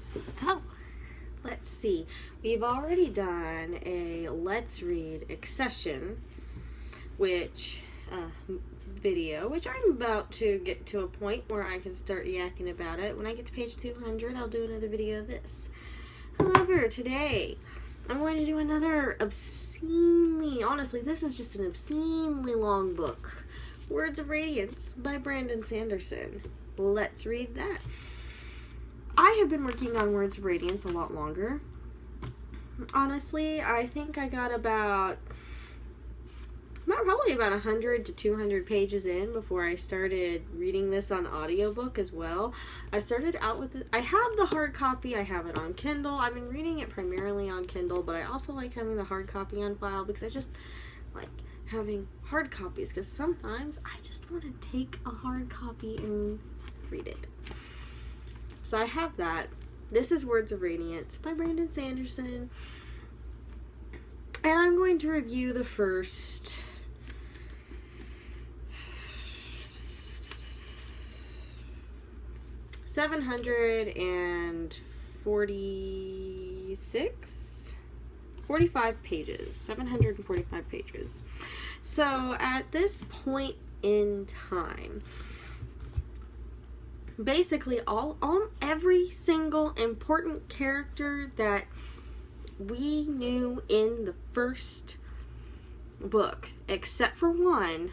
So, let's see. We've already done a Let's Read accession, which, video, which I'm about to get to a point where I can start yakking about it. When I get to page 200, I'll do another video of this. However, today, I'm going to do another obscenely, honestly, this is just an obscenely long book. Words of Radiance by Sanderson. Let's read that. I have been working on Words of Radiance a lot longer. Honestly, I think I got probably about 100 to 200 pages in before I started reading this on audiobook as well. I started out with I have the hard copy, I have it on Kindle. I've been reading it primarily on Kindle, but I also like having the hard copy on file because I just like having hard copies, because sometimes I just want to take a hard copy and read it. So I have that. This is Words of Radiance by Sanderson. And I'm going to review the first 45 pages. 745 pages. So at this point in time, basically every single important character that we knew in the first book, except for one,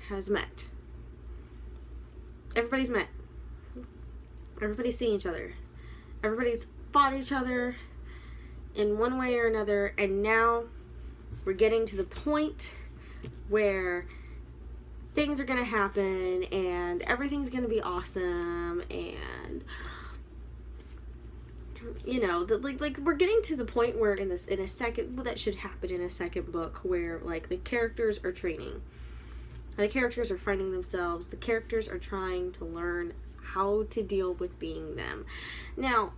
has met. Everybody's met. Everybody's seen each other. Everybody's fought each other in one way or another, and now we're getting to the point where things are going to happen and everything's going to be awesome, and you know, like we're getting to the point where in a second, that should happen in a second book, where like the characters are training. The characters are finding themselves. The characters are trying to learn how to deal with being them. Now,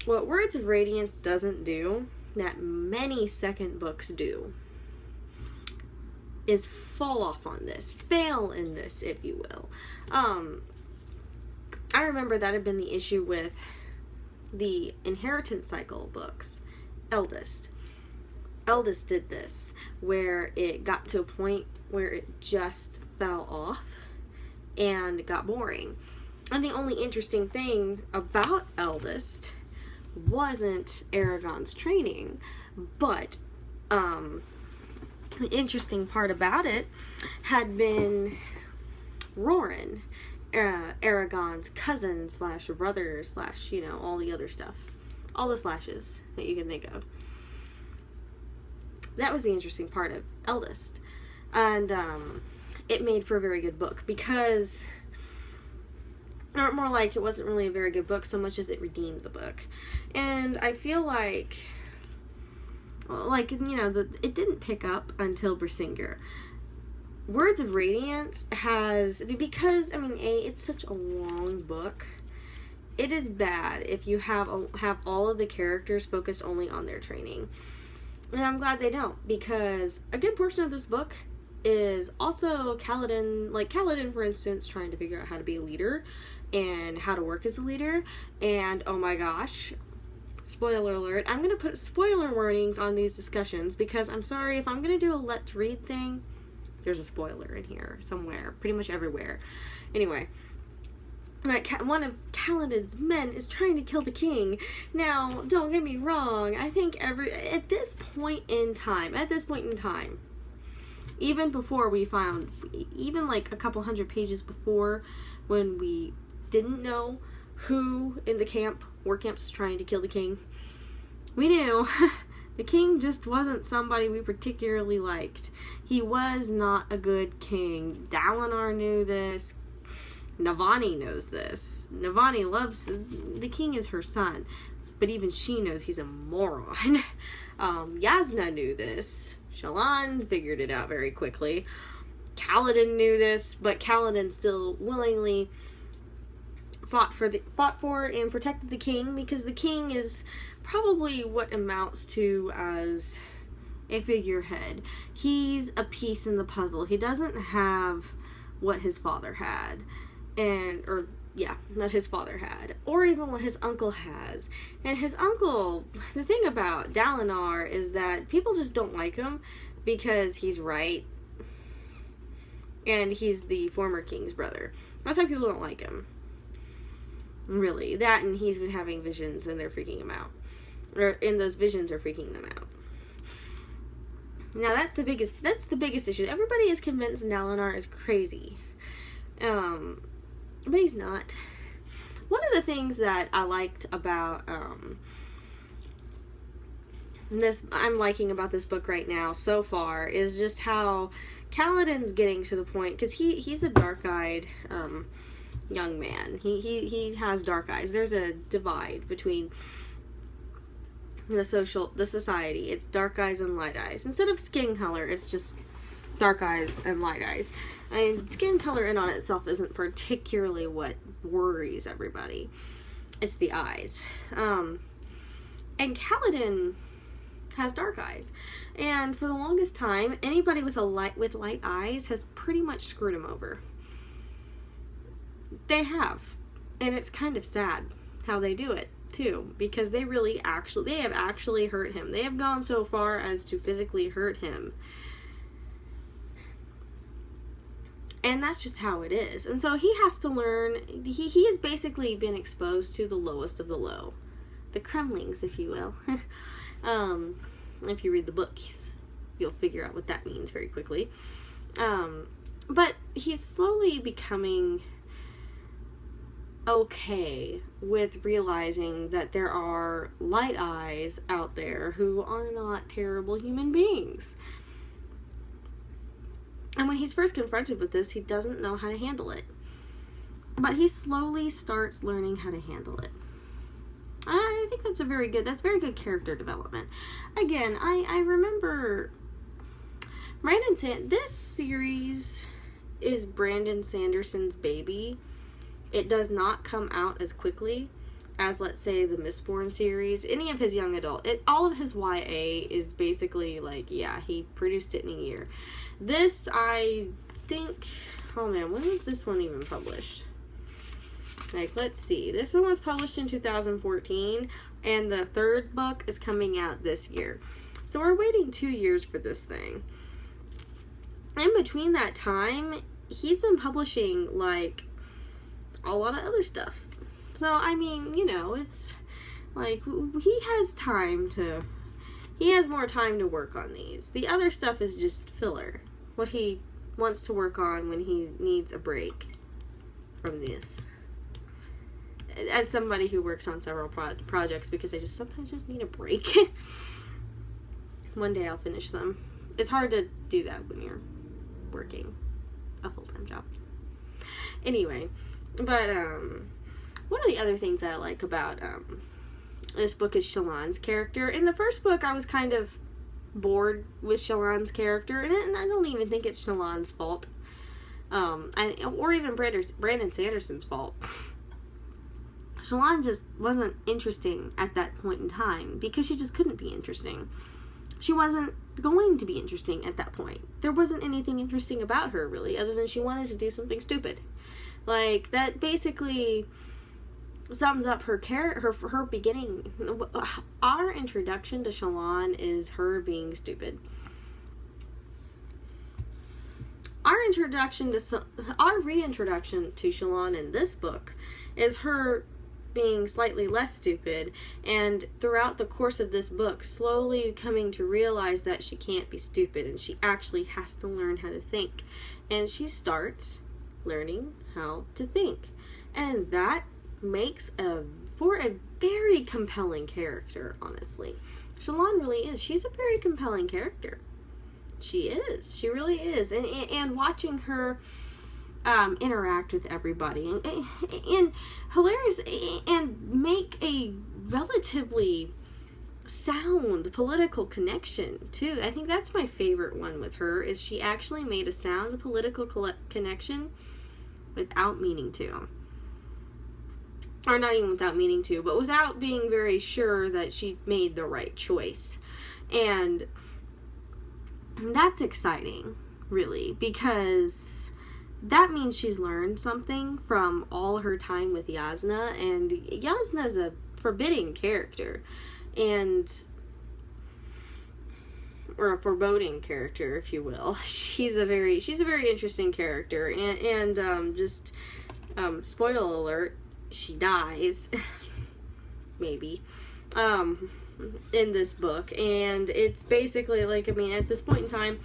what Words of Radiance doesn't do, that many second books do, is fall off on this, fail in this, if you will. I remember that had been the issue with the Inheritance Cycle books. Eldest did this, where it got to a point where it just fell off and got boring. And the only interesting thing about Eldest wasn't Aragon's training, but the interesting part about it had been Roran, Aragon's cousin slash brother slash, you know, all the other stuff. All the slashes that you can think of. That was the interesting part of Eldest. And it made for a very good book, because, or more like, it wasn't really a very good book so much as it redeemed the book. And I feel like you know, it didn't pick up until Brisingar. Words of Radiance has, because, I mean, it's such a long book. It is bad if you have all of the characters focused only on their training. And I'm glad they don't, because a good portion of this book is also Kaladin, like Kaladin, for instance, trying to figure out how to be a leader and how to work as a leader. And oh my gosh, spoiler alert, I'm going to put spoiler warnings on these discussions, because I'm sorry, if I'm going to do a Let's Read thing, there's a spoiler in here somewhere, pretty much everywhere. Anyway, one of Kaladin's men is trying to kill the king. Now, don't get me wrong, I think at this point in time, even before we found, even like a couple hundred pages before, when we didn't know who in the war camps was trying to kill the king, we knew the king just wasn't somebody we particularly liked. He was not a good king. Dalinar knew this. Navani knows this. Navani loves, the king is her son, but even she knows he's a moron. Yasna knew this. Shallan figured it out very quickly. Kaladin knew this, but Kaladin still willingly fought for and protected the king, because the king is probably what amounts to as a figurehead. He's a piece in the puzzle. He doesn't have what his father had, or that his father had, or even what his uncle has. And his uncle, the thing about Dalinar is that people just don't like him because he's right, and he's the former king's brother. That's why people don't like him. Really, that, and he's been having visions and they're freaking him out, and those visions are freaking them out. Now that's the biggest issue. Everybody is convinced Dalinar is crazy, but he's not. One of the things that I liked about I'm liking about this book right now so far is just how Kaladin's getting to the point, because he's a dark-eyed young man. He has dark eyes. There's a divide between the society. It's dark eyes and light eyes. Instead of skin color, it's just dark eyes and light eyes. And skin color in on itself isn't particularly what worries everybody. It's the eyes. And Kaladin has dark eyes. And for the longest time, anybody with light eyes has pretty much screwed him over. They have. And it's kind of sad how they do it too, because they have actually hurt him. They have gone so far as to physically hurt him. And that's just how it is. And so he has to learn, he has basically been exposed to the lowest of the low. The Kremlings, if you will. If you read the books, you'll figure out what that means very quickly. But he's slowly becoming okay with realizing that there are light eyes out there who are not terrible human beings. And when he's first confronted with this, he doesn't know how to handle it. But he slowly starts learning how to handle it. I think that's very good character development. Again, I remember this series is Brandon Sanderson's baby. It does not come out as quickly as, let's say, the Mistborn series. Any of his young adult, all of his YA is basically like, yeah, he produced it in a year. This, I think, oh man, when was this one even published? Like, let's see. This one was published in 2014, and the third book is coming out this year. So we're waiting 2 years for this thing. In between that time, he's been publishing, like, a lot of other stuff. So, I mean, it's like, he has more time to work on these. The other stuff is just filler. What he wants to work on when he needs a break from this. As somebody who works on several projects, because I sometimes just need a break. One day I'll finish them. It's hard to do that when you're working a full-time job. Anyway, but one of the other things I like about this book is Shallan's character. In the first book, I was kind of bored with Shallan's character, and I don't even think it's Shallan's fault, or even Brandon Sanderson's fault. Shallan just wasn't interesting at that point in time, because she just couldn't be interesting. She wasn't going to be interesting at that point. There wasn't anything interesting about her, really, other than she wanted to do something stupid. Like, that basically sums up her beginning. Our introduction to Shallan is her being stupid. Our reintroduction to Shallan in this book is her being slightly less stupid, and throughout the course of this book, slowly coming to realize that she can't be stupid, and she actually has to learn how to think. And she starts learning how to think. And that makes for a very compelling character, honestly. Shallan really is. She's a very compelling character. She is. She really is. And watching her interact with everybody and hilarious, and make a relatively sound political connection too. I think that's my favorite one with her, is she actually made a sound political connection without meaning to. Or not even without meaning to, but without being very sure that she made the right choice. And that's exciting, really, because that means she's learned something from all her time with Yasna, and Yasna's a forbidding character, or a foreboding character, if you will. She's a very interesting character, and spoiler alert, she dies, maybe, in this book, and it's basically like, I mean, at this point in time,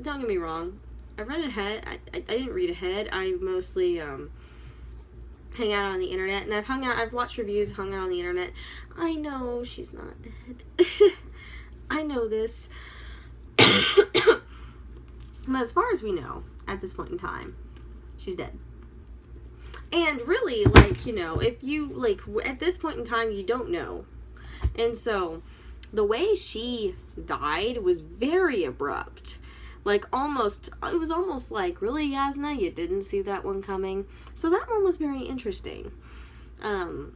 don't get me wrong, I read ahead. I didn't read ahead. I mostly hang out on the internet, and I've watched reviews, hung out on the internet. I know she's not dead. I know this. But as far as we know, at this point in time, she's dead. And really, like, you know, if you, like, at this point in time, you don't know. And so, the way she died was very abrupt. Like, it was almost like, really, Yasna, you didn't see that one coming? So that one was very interesting to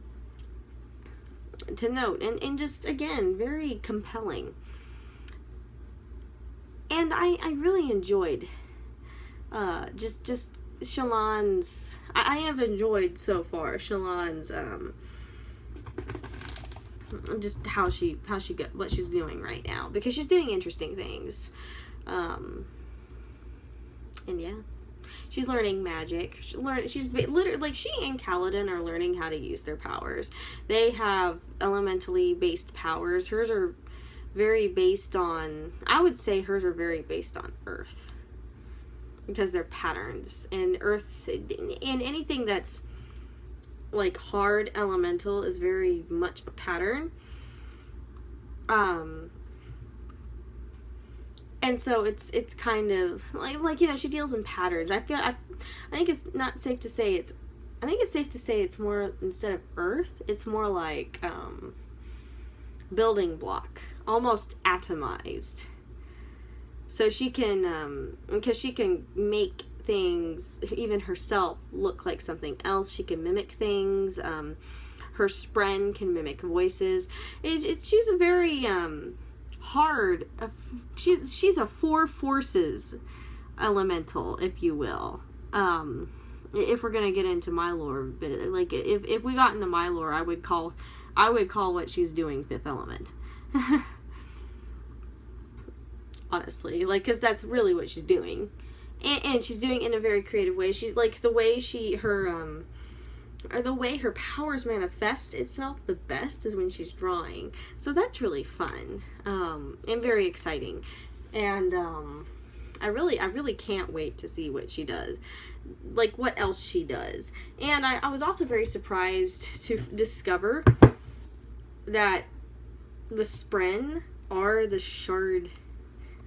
note, and just, again, very compelling. And I really enjoyed just Shallan's, I have enjoyed so far Shallan's, just how she got, what she's doing right now, because she's doing interesting things. And yeah, she's learning magic. She's literally, like, she and Kaladin are learning how to use their powers. They have elementally based powers. Hers are very based on, I would say hers are very based on Earth, because they're patterns, and Earth, and anything that's like hard elemental is very much a pattern. And so it's kind of like, you know, she deals in patterns. I think it's not safe to say it's more, instead of Earth, it's more like building block, almost atomized. So she can, because she can make things, even herself, look like something else. She can mimic things. Her spren can mimic voices. She's a very hard. She's a four forces elemental, if you will. If we're gonna get into my lore, but like, if we got into my lore, I would call what she's doing fifth element. Honestly, like, because that's really what she's doing, and she's doing it in a very creative way. She's like, the way her powers manifest itself the best is when she's drawing. So that's really fun, and very exciting. And I really can't wait to see what she does, like what else she does. And I was also very surprised to discover that the spren are the shard,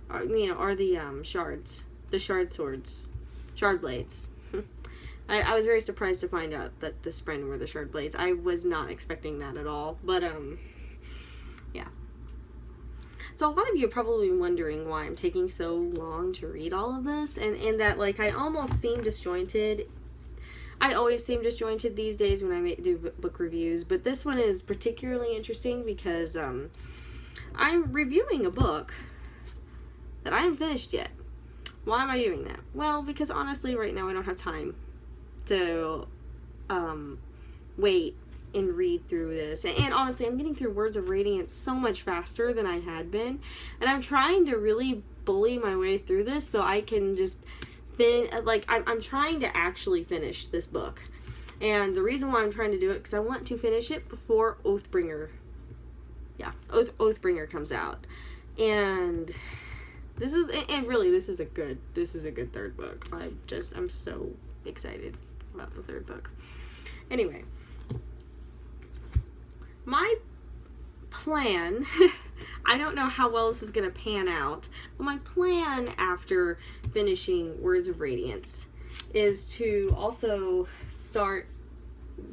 are the shards, the shard swords, shard blades. I was very surprised to find out that the spren were the shard blades. I was not expecting that at all, but yeah. So a lot of you are probably wondering why I'm taking so long to read all of this, and that, like, I almost seem disjointed. I always seem disjointed these days when I do book reviews, but this one is particularly interesting because I'm reviewing a book that I haven't finished yet. Why am I doing that? Well, because honestly, right now I don't have time to wait and read through this. And honestly, I'm getting through Words of Radiance so much faster than I had been, and I'm trying to really bully my way through this so I can just I'm trying to actually finish this book. And the reason why I'm trying to do it, because I want to finish it before Oathbringer comes out. And this is a good third book. I'm so excited about the third book. Anyway, my plan, I don't know how well this is going to pan out, but my plan after finishing Words of Radiance is to also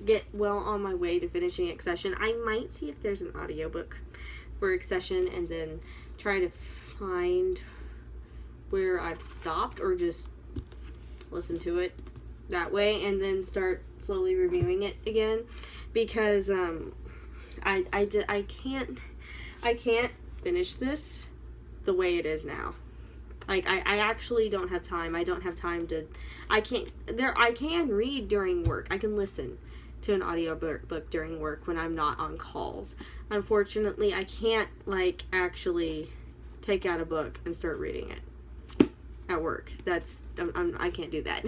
get well on my way to finishing Accession. I might see if there's an audiobook for Accession and then try to find where I've stopped, or just listen to it that way and then start slowly reviewing it again, because I can't finish this the way it is now. Like, I actually don't have time. I don't have time to, I can read during work. I can listen to an audiobook during work when I'm not on calls. Unfortunately, I can't, like, actually take out a book and start reading it at work. I can't do that.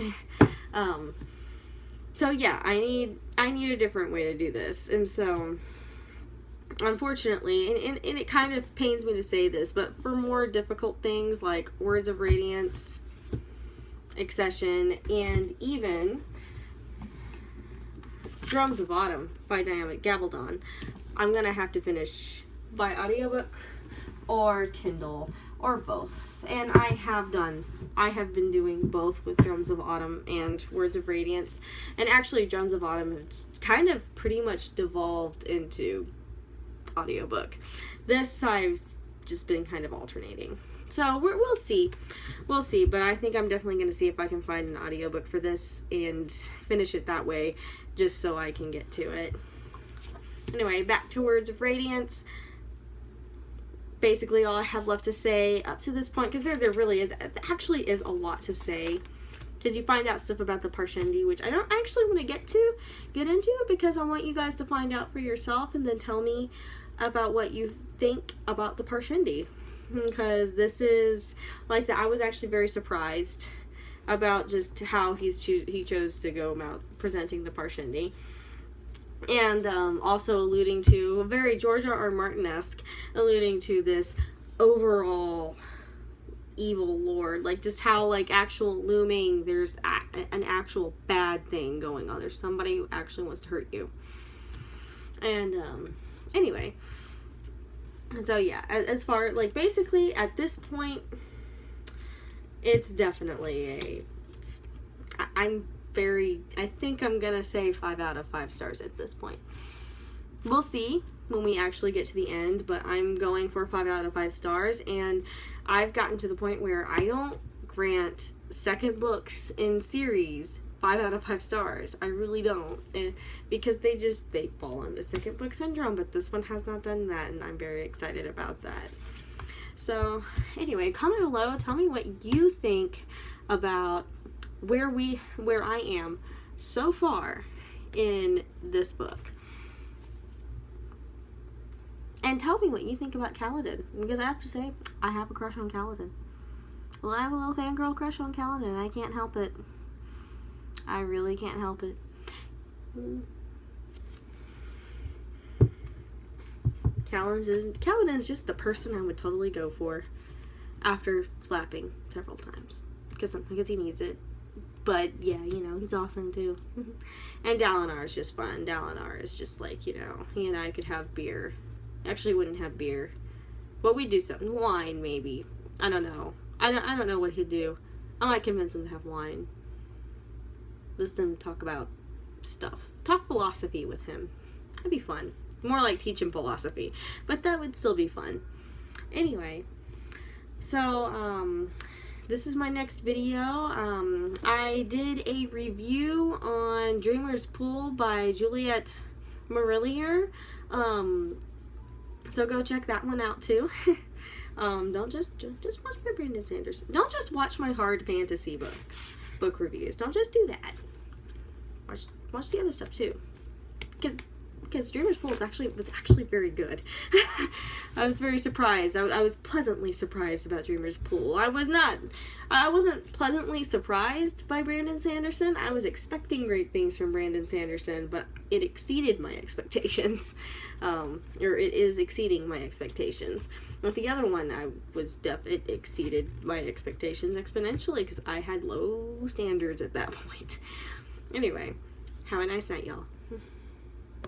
So yeah, I need a different way to do this. And so, unfortunately, and it kind of pains me to say this, but for more difficult things like Words of Radiance, Accession, and even Drums of Autumn by Dynamic Gabaldon, I'm gonna have to finish by audiobook or Kindle or both. And I have been doing both with Drums of Autumn and Words of Radiance. And actually, Drums of Autumn has kind of pretty much devolved into audiobook. This I've just been kind of alternating. So we'll see. We'll see. But I think I'm definitely going to see if I can find an audiobook for this and finish it that way, just so I can get to it. Anyway, back to Words of Radiance. Basically all I have left to say up to this point, because there really is, actually is a lot to say, because you find out stuff about the Parshendi, which I don't actually want to get into, because I want you guys to find out for yourself and then tell me about what you think about the Parshendi, because this is, like, I was actually very surprised about just how he chose to go about presenting the Parshendi. And also alluding to, very George R. Martin-esque, alluding to this overall evil lord, like just how, like, actual looming, there's an actual bad thing going on. There's somebody who actually wants to hurt you. And anyway, so yeah, as far, like, basically at this point, it's definitely I think I'm gonna say 5 out of 5 stars at this point. We'll see when we actually get to the end, but I'm going for 5 out of 5 stars, and I've gotten to the point where I don't grant second books in series 5 out of 5 stars. I really don't, because they fall into second book syndrome, but this one has not done that, and I'm very excited about that. So anyway, comment below, tell me what you think about where I am so far in this book. And tell me what you think about Kaladin, because I have to say, I have a crush on Kaladin. Well, I have a little fangirl crush on Kaladin, I can't help it. I really can't help it. Kaladin's just the person I would totally go for after slapping several times, because he needs it. But yeah, you know, he's awesome too. And Dalinar is just fun. Dalinar is just like, you know, he and I could have beer. Actually, wouldn't have beer, but we'd do something. Wine, maybe. I don't know. I don't know what he'd do. I might convince him to have wine. Listen to him talk about stuff. Talk philosophy with him. That'd be fun. More like teach him philosophy, but that would still be fun. Anyway, so this is my next video. I did a review on Dreamer's Pool by Juliet Marillier. So go check that one out too. Don't just watch my Brandon Sanderson. Don't just watch my hard fantasy book reviews. Don't just do that. Watch the other stuff too. Because Dreamer's Pool was actually very good. I was very surprised. I was pleasantly surprised about Dreamer's Pool. I wasn't pleasantly surprised by Brandon Sanderson. I was expecting great things from Brandon Sanderson, but it exceeded my expectations. Or it is exceeding my expectations. With the other one, it exceeded my expectations exponentially, because I had low standards at that point. Anyway, have a nice night, y'all.